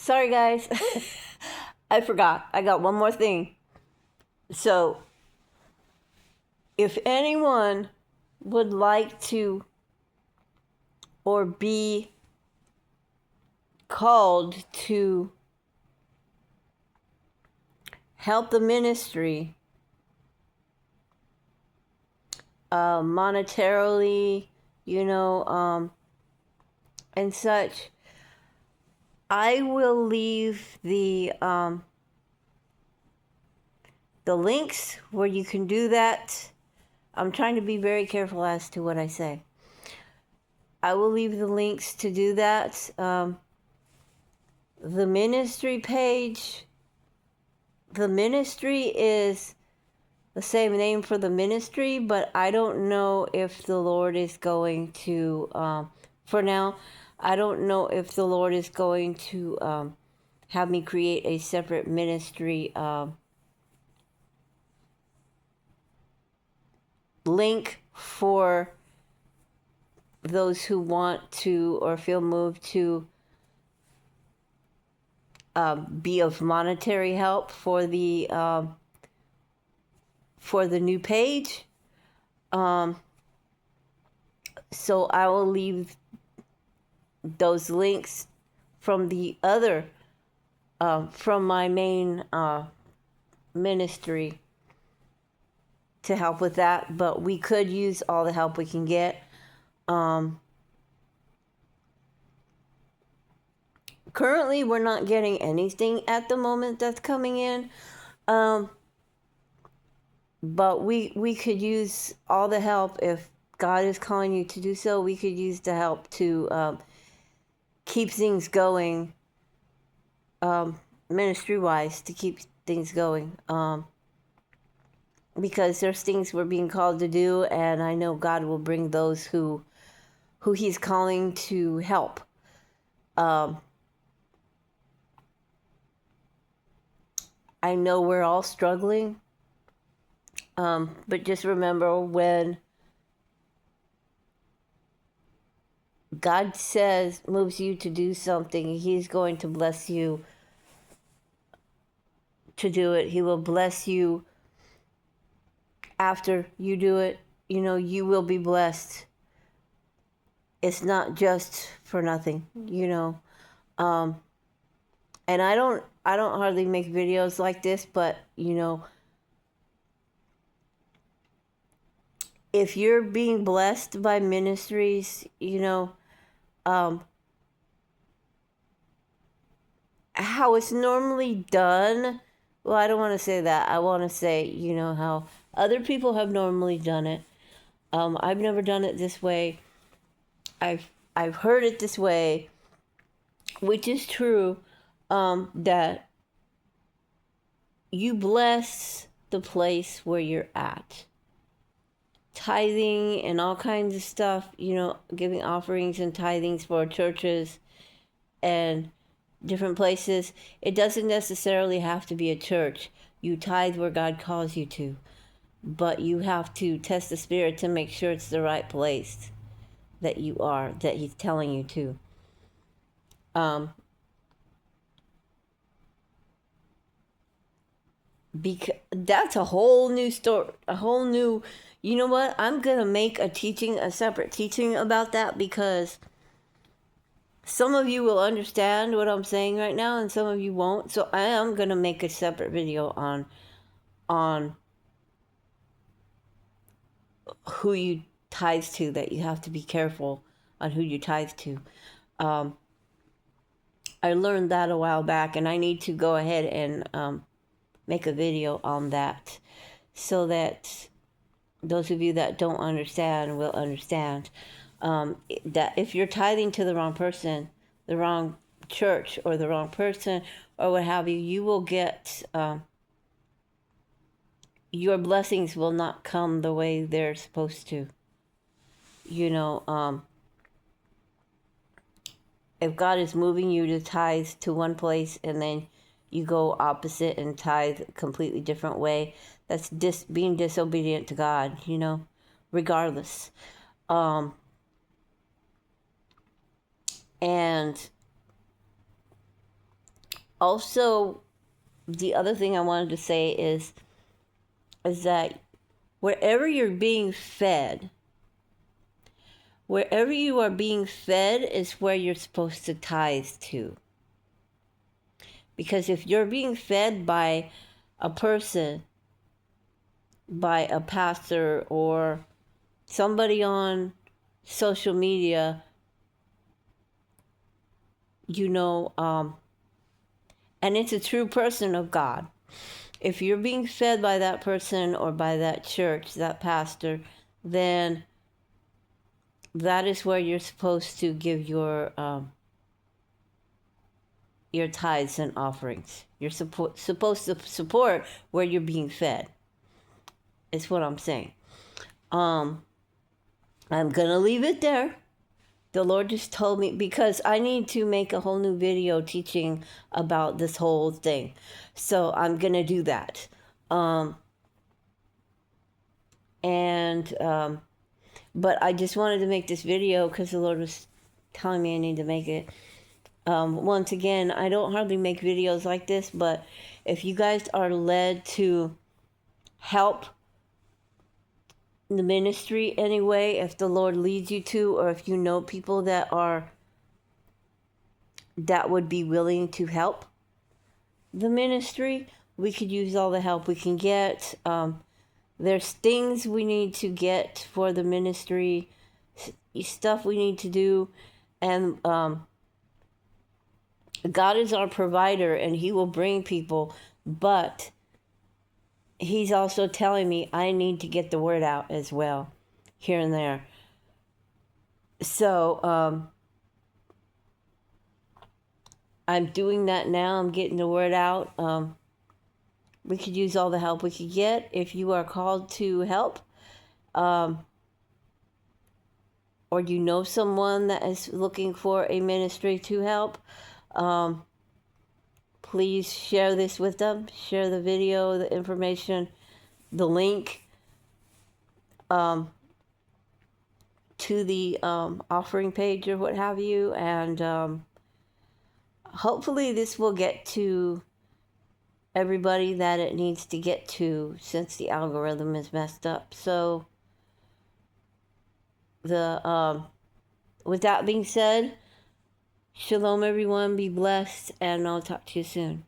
Sorry, guys. I forgot. I got one more thing. So, if anyone would like to or be called to help the ministry monetarily, and such, I will leave the links where you can do that. I'm trying to be very careful as to what I say. I will leave the links to do that. The ministry page, the ministry is the same name for the ministry, but I don't know if the Lord is going to, for now, I don't know if the Lord is going to have me create a separate ministry link for those who want to or feel moved to be of monetary help for the new page. So I will leave those links from the other, from my main ministry to help with that. But we could use all the help we can get. Currently, we're not getting anything at the moment that's coming in. But we could use all the help. If God is calling you to do so, we could use the help to keep things going, ministry-wise, to keep things going. Because there's things we're being called to do, and I know God will bring those who He's calling to help. I know we're all struggling, but just remember, when God moves you to do something, He's going to bless you to do it. He will bless you after you do it. You will be blessed. It's not just for nothing, and I don't hardly make videos like this, but if you're being blessed by ministries, how it's normally done. Well, I don't want to say that. I want to say, how other people have normally done it. I've never done it this way. I've heard it this way, which is true, that you bless the place where you're at. Tithing and all kinds of stuff, giving offerings and tithings for churches and different places. It doesn't necessarily have to be a church. You tithe where God calls you to, but you have to test the spirit to make sure it's the right place that He's telling you to. Because that's a whole new story, a whole new, you know what? I'm going to make a separate teaching about that, because some of you will understand what I'm saying right now and some of you won't. So I am going to make a separate video on who you tithe to, that you have to be careful on who you tithe to. I learned that a while back, and I need to go ahead and make a video on that, so that those of you that don't understand will understand. That if you're tithing to the wrong person, the wrong church, or the wrong person, or what have you, you will get, your blessings will not come the way they're supposed to. If God is moving you to tithe to one place and then you go opposite and tithe a completely different way, that's being disobedient to God, regardless. And also, the other thing I wanted to say is that wherever you're being fed, wherever you are being fed is where you're supposed to tithe to. Because if you're being fed by a person, by a pastor, or somebody on social media, and it's a true person of God, if you're being fed by that person or by that church, that pastor, then that is where you're supposed to give your tithes and offerings. You're supposed to support where you're being fed. Is what I'm saying. I'm gonna leave it there. The Lord just told me, because I need to make a whole new video teaching about this whole thing. So I'm gonna do that. But I just wanted to make this video because the Lord was telling me I need to make it. Once again, I don't hardly make videos like this, but if you guys are led to help the ministry anyway, if the Lord leads you to, or if you know people that would be willing to help the ministry, we could use all the help we can get. There's things we need to get for the ministry, stuff we need to do, and God is our provider, and He will bring people, but He's also telling me I need to get the word out as well, here and there. So, I'm doing that now. I'm getting the word out. We could use all the help we could get. If you are called to help, or you know someone that is looking for a ministry to help, please share this with them. Share the video, the information, the link to the offering page or what have you. And hopefully this will get to everybody that it needs to get to, since the algorithm is messed up. So with that being said, shalom everyone, be blessed, and I'll talk to you soon.